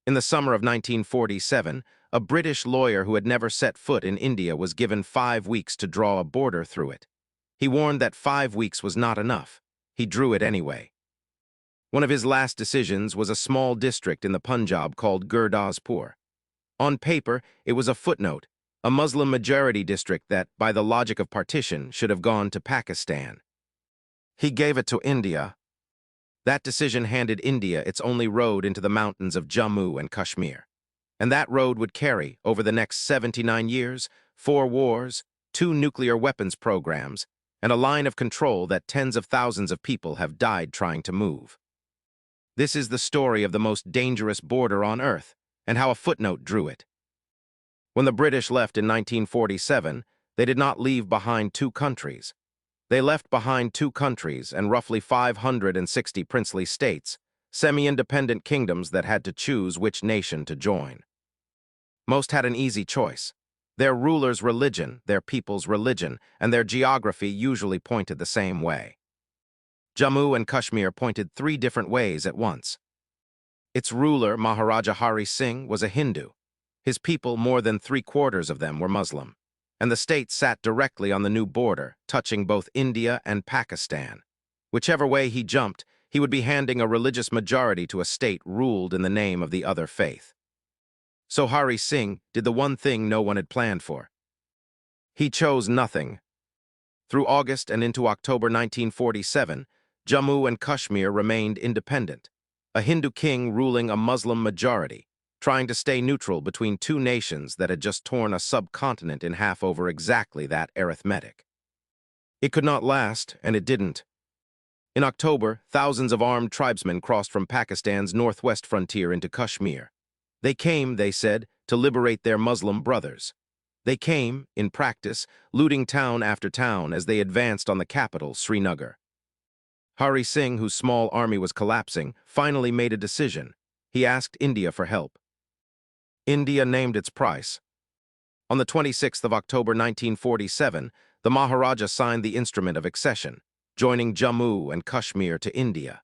In the summer of 1947, a British lawyer who had never set foot in India was given 5 weeks to draw a border through it. He warned that 5 weeks was not enough. He drew it anyway. One of his last decisions was a small district in the Punjab called Gurdaspur. On paper, it was a footnote, a Muslim-majority district that, by the logic of partition, should have gone to Pakistan. He gave it to India. That decision handed India its only road into the mountains of Jammu and Kashmir. And that road would carry, over the next 79 years, 4 wars, 2 nuclear weapons programs, and a line of control that tens of thousands of people have died trying to move. This is the story of the most dangerous border on Earth, and how a footnote drew it. When the British left in 1947, they did not leave behind 2 countries. They left behind 2 countries and roughly 560 princely states, semi-independent kingdoms that had to choose which nation to join. Most had an easy choice. Their rulers' religion, their people's religion, and their geography usually pointed the same way. Jammu and Kashmir pointed 3 different ways at once. Its ruler, Maharaja Hari Singh, was a Hindu. His people, more than 3/4 of them, were Muslim. And the state sat directly on the new border, touching both India and Pakistan. Whichever way he jumped, he would be handing a religious majority to a state ruled in the name of the other faith. So Hari Singh did the one thing no one had planned for. He chose nothing. Through August and into October 1947, Jammu and Kashmir remained independent, a Hindu king ruling a Muslim majority, trying to stay neutral between 2 nations that had just torn a subcontinent in half over exactly that arithmetic. It could not last, and it didn't. In October, thousands of armed tribesmen crossed from Pakistan's northwest frontier into Kashmir. They came, they said, to liberate their Muslim brothers. They came, in practice, looting town after town as they advanced on the capital, Srinagar. Hari Singh, whose small army was collapsing, finally made a decision. He asked India for help. India named its price. On the 26th of October 1947, the Maharaja signed the instrument of accession, joining Jammu and Kashmir to India.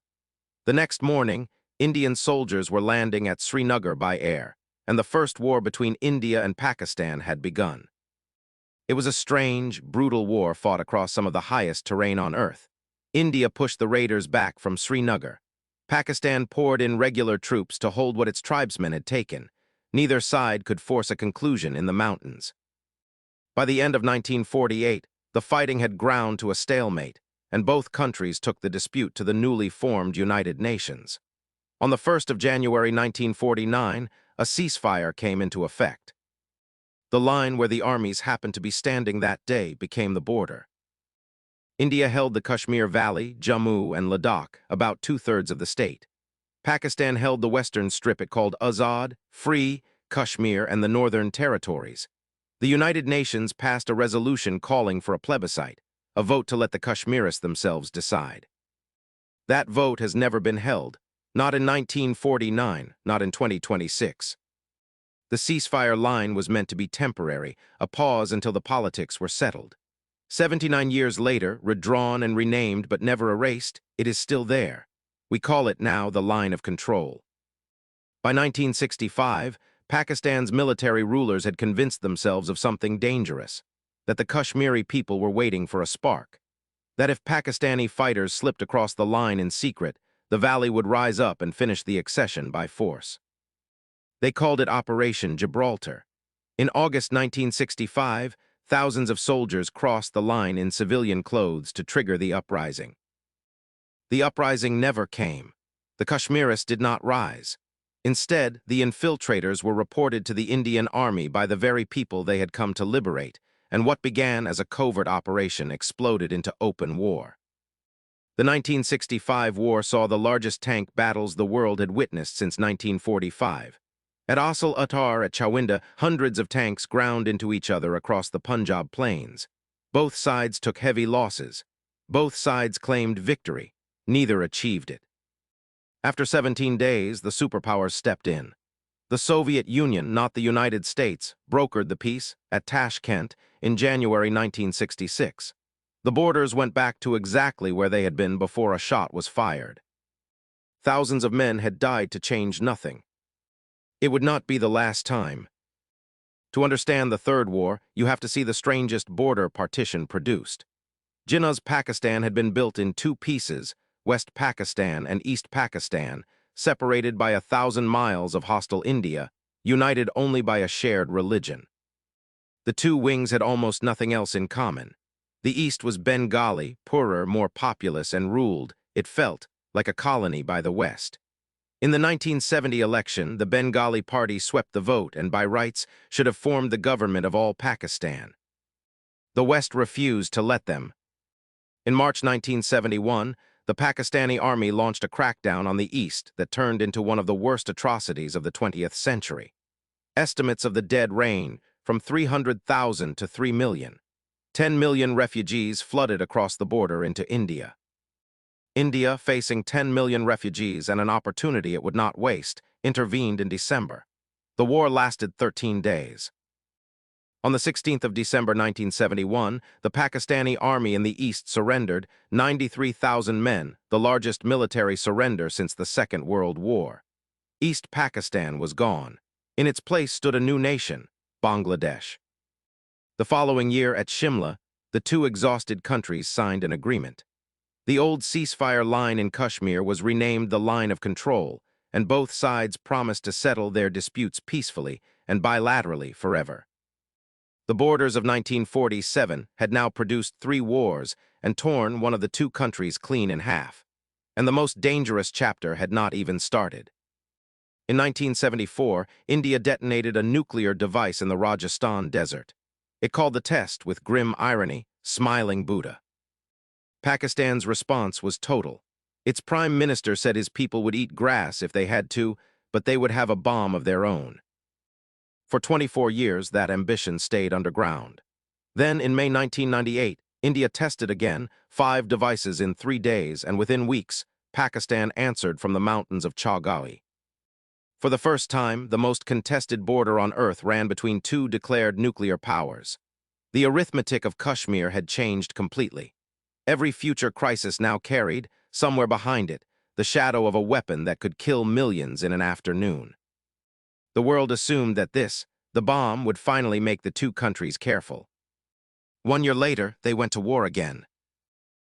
The next morning, Indian soldiers were landing at Srinagar by air, and the first war between India and Pakistan had begun. It was a strange, brutal war fought across some of the highest terrain on Earth. India pushed the raiders back from Srinagar. Pakistan poured in regular troops to hold what its tribesmen had taken. Neither side could force a conclusion in the mountains. By the end of 1948, the fighting had ground to a stalemate, and both countries took the dispute to the newly formed United Nations. On the 1st of January 1949, a ceasefire came into effect. The line where the armies happened to be standing that day became the border. India held the Kashmir Valley, Jammu, and Ladakh, about 2/3 of the state. Pakistan held the western strip it called Azad, Free, Kashmir, and the Northern Territories. The United Nations passed a resolution calling for a plebiscite, a vote to let the Kashmiris themselves decide. That vote has never been held, not in 1949, not in 2026. The ceasefire line was meant to be temporary, a pause until the politics were settled. 79 years later, redrawn and renamed but never erased, it is still there. We call it now the line of control. By 1965, Pakistan's military rulers had convinced themselves of something dangerous, that the Kashmiri people were waiting for a spark, that if Pakistani fighters slipped across the line in secret, the valley would rise up and finish the accession by force. They called it Operation Gibraltar. In August 1965, thousands of soldiers crossed the line in civilian clothes to trigger the uprising. The uprising never came. The Kashmiris did not rise. Instead, the infiltrators were reported to the Indian Army by the very people they had come to liberate, and what began as a covert operation exploded into open war. The 1965 war saw the largest tank battles the world had witnessed since 1945. At Asal Uttar at Chawinda, hundreds of tanks ground into each other across the Punjab plains. Both sides took heavy losses. Both sides claimed victory. Neither achieved it. After 17 days, the superpowers stepped in. The Soviet Union, not the United States, brokered the peace at Tashkent in January 1966. The borders went back to exactly where they had been before a shot was fired. Thousands of men had died to change nothing. It would not be the last time. To understand the Third War, you have to see the strangest border partition produced. Jinnah's Pakistan had been built in two pieces, West Pakistan and East Pakistan, separated by 1,000 miles of hostile India, united only by a shared religion. The two wings had almost nothing else in common. The East was Bengali, poorer, more populous, and ruled, it felt, like a colony by the West. In the 1970 election, the Bengali party swept the vote and by rights should have formed the government of all Pakistan. The West refused to let them. In March 1971, the Pakistani army launched a crackdown on the East that turned into one of the worst atrocities of the 20th century. Estimates of the dead range from 300,000 to 3 million. 10 million refugees flooded across the border into India. India, facing 10 million refugees and an opportunity it would not waste, intervened in December. The war lasted 13 days. On the 16th of December 1971, the Pakistani army in the east surrendered 93,000 men, the largest military surrender since the Second World War. East Pakistan was gone. In its place stood a new nation, Bangladesh. The following year at Shimla, the two exhausted countries signed an agreement. The old ceasefire line in Kashmir was renamed the Line of Control, and both sides promised to settle their disputes peacefully and bilaterally forever. The borders of 1947 had now produced 3 wars and torn one of the two countries clean in half. And the most dangerous chapter had not even started. In 1974, India detonated a nuclear device in the Rajasthan desert. It called the test, with grim irony, Smiling Buddha. Pakistan's response was total. Its prime minister said his people would eat grass if they had to, but they would have a bomb of their own. For 24 years, that ambition stayed underground. Then, in May 1998, India tested again, 5 devices in 3 days, and within weeks, Pakistan answered from the mountains of Kargil. For the first time, the most contested border on Earth ran between 2 declared nuclear powers. The arithmetic of Kashmir had changed completely. Every future crisis now carried, somewhere behind it, the shadow of a weapon that could kill millions in an afternoon. The world assumed that this, the bomb, would finally make the two countries careful. 1 year later, they went to war again.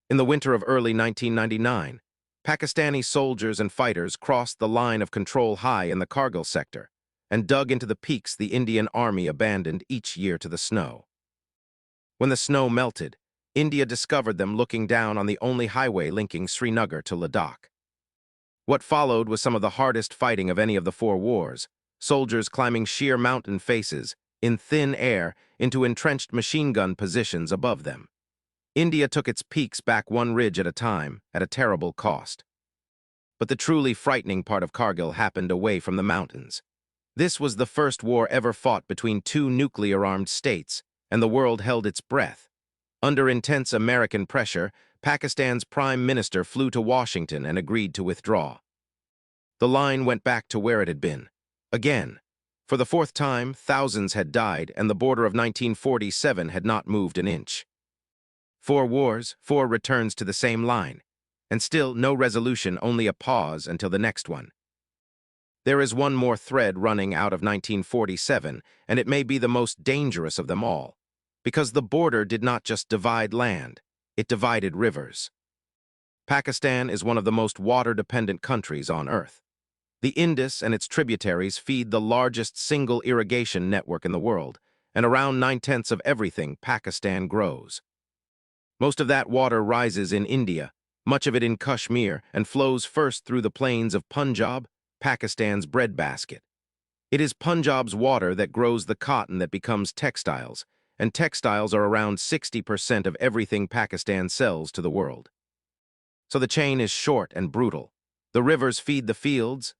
In the winter of early 1999, Pakistani soldiers and fighters crossed the line of control high in the Kargil sector and dug into the peaks the Indian army abandoned each year to the snow. When the snow melted, India discovered them looking down on the only highway linking Srinagar to Ladakh. What followed was some of the hardest fighting of any of the 4 wars, soldiers climbing sheer mountain faces, in thin air, into entrenched machine gun positions above them. India took its peaks back 1 ridge at a time, at a terrible cost. But the truly frightening part of Kargil happened away from the mountains. This was the first war ever fought between 2 nuclear-armed states, and the world held its breath. Under intense American pressure, Pakistan's prime minister flew to Washington and agreed to withdraw. The line went back to where it had been. Again. For the 4th time, thousands had died, and the border of 1947 had not moved an inch. 4 wars, 4 returns to the same line. And still no resolution, only a pause until the next one. There is one more thread running out of 1947, and it may be the most dangerous of them all. Because the border did not just divide land, it divided rivers. Pakistan is one of the most water-dependent countries on Earth. The Indus and its tributaries feed the largest single irrigation network in the world, and around 9/10 of everything Pakistan grows. Most of that water rises in India, much of it in Kashmir, and flows first through the plains of Punjab, Pakistan's breadbasket. It is Punjab's water that grows the cotton that becomes textiles, and textiles are around 60% of everything Pakistan sells to the world. So the chain is short and brutal. The rivers feed the fields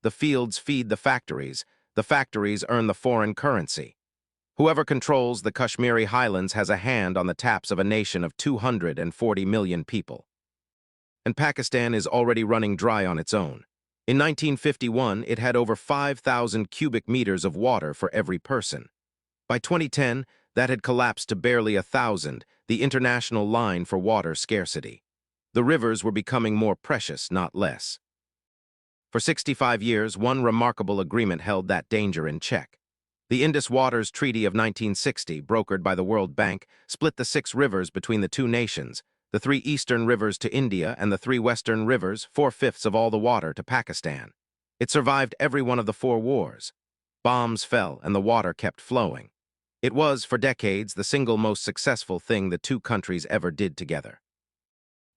feed the factories earn the foreign currency. Whoever controls the Kashmiri highlands has a hand on the taps of a nation of 240 million people. And Pakistan is already running dry on its own. In 1951, it had over 5,000 cubic meters of water for every person. By 2010, that had collapsed to barely 1,000, the international line for water scarcity. The rivers were becoming more precious, not less. For 65 years, one remarkable agreement held that danger in check. The Indus Waters Treaty of 1960, brokered by the World Bank, split the 6 rivers between the two nations, the 3 eastern rivers to India and the 3 western rivers, 4/5 of all the water, to Pakistan. It survived every one of the 4 wars. Bombs fell and the water kept flowing. It was, for decades, the single most successful thing the two countries ever did together.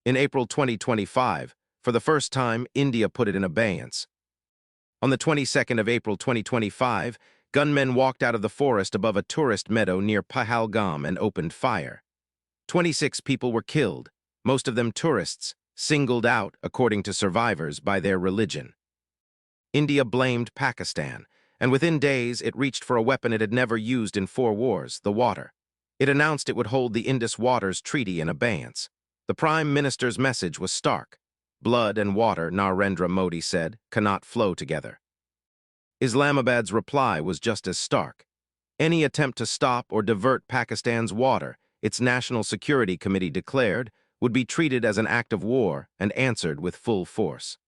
In April 2025, for the first time, India put it in abeyance. On the 22nd of April 2025, gunmen walked out of the forest above a tourist meadow near Pahalgam and opened fire. 26 people were killed, most of them tourists, singled out, according to survivors, by their religion. India blamed Pakistan, and within days it reached for a weapon it had never used in 4 wars, the water. It announced it would hold the Indus Waters Treaty in abeyance. The Prime Minister's message was stark. Blood and water, Narendra Modi said, cannot flow together. Islamabad's reply was just as stark. Any attempt to stop or divert Pakistan's water, its National Security Committee declared, would be treated as an act of war and answered with full force.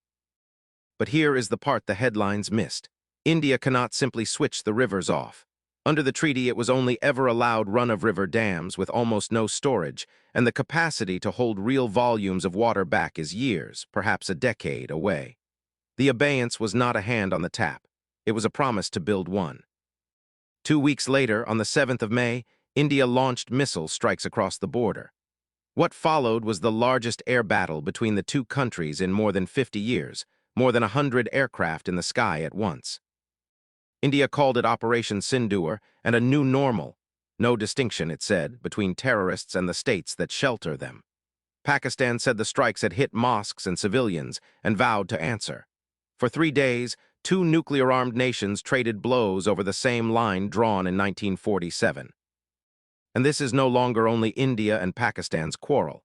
But here is the part the headlines missed. India cannot simply switch the rivers off. Under the treaty, it was only ever allowed run-of-river dams with almost no storage, and the capacity to hold real volumes of water back is years, perhaps a decade, away. The abeyance was not a hand on the tap. It was a promise to build one. 2 weeks later, on the 7th of May, India launched missile strikes across the border. What followed was the largest air battle between the two countries in more than 50 years, more than 100 aircraft in the sky at once. India called it Operation Sindoor and a new normal. No distinction, it said, between terrorists and the states that shelter them. Pakistan said the strikes had hit mosques and civilians and vowed to answer. For 3 days, 2 nuclear-armed nations traded blows over the same line drawn in 1947. And this is no longer only India and Pakistan's quarrel.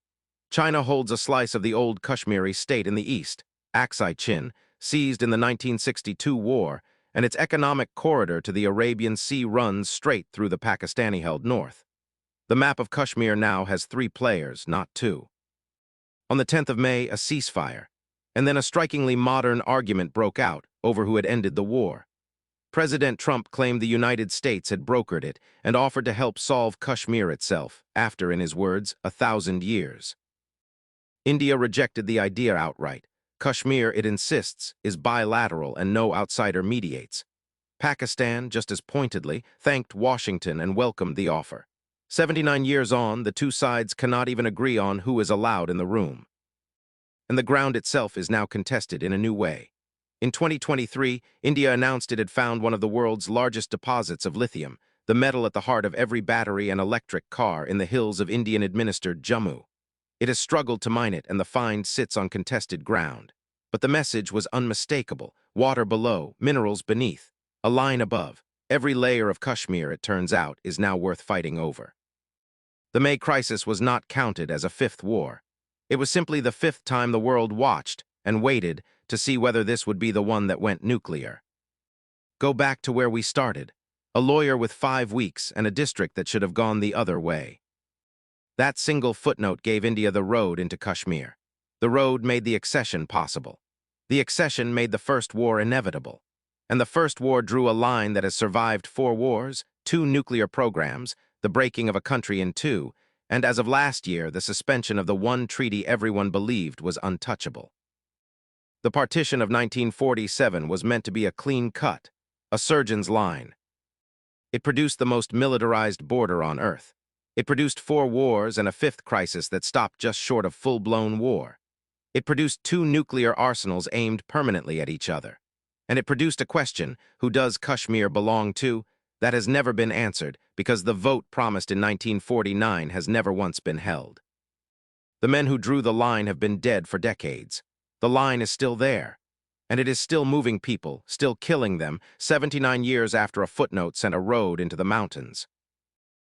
China holds a slice of the old Kashmiri state in the east, Aksai Chin, seized in the 1962 war, and its economic corridor to the Arabian Sea runs straight through the Pakistani-held north. The map of Kashmir now has 3 players, not 2. On the 10th of May, a ceasefire, and then a strikingly modern argument broke out over who had ended the war. President Trump claimed the United States had brokered it and offered to help solve Kashmir itself, after, in his words, 1,000 years. India rejected the idea outright. Kashmir, it insists, is bilateral and no outsider mediates. Pakistan, just as pointedly, thanked Washington and welcomed the offer. 79 years on, the two sides cannot even agree on who is allowed in the room. And the ground itself is now contested in a new way. In 2023, India announced it had found one of the world's largest deposits of lithium, the metal at the heart of every battery and electric car, in the hills of Indian-administered Jammu. It has struggled to mine it, and the find sits on contested ground. But the message was unmistakable: water below, minerals beneath, a line above. Every layer of Kashmir, it turns out, is now worth fighting over. The May crisis was not counted as a 5th war. It was simply the 5th time the world watched and waited to see whether this would be the one that went nuclear. Go back to where we started: a lawyer with 5 weeks and a district that should have gone the other way. That single footnote gave India the road into Kashmir. The road made the accession possible. The accession made the First War inevitable. And the First War drew a line that has survived 4 wars, 2 nuclear programs, the breaking of a country in 2, and as of last year, the suspension of the one treaty everyone believed was untouchable. The partition of 1947 was meant to be a clean cut, a surgeon's line. It produced the most militarized border on Earth. It produced 4 wars and a 5th crisis that stopped just short of full-blown war. It produced 2 nuclear arsenals aimed permanently at each other. And it produced a question: who does Kashmir belong to? That has never been answered, because the vote promised in 1949 has never once been held. The men who drew the line have been dead for decades. The line is still there, and it is still moving people, still killing them, 79 years after a footnote sent a road into the mountains.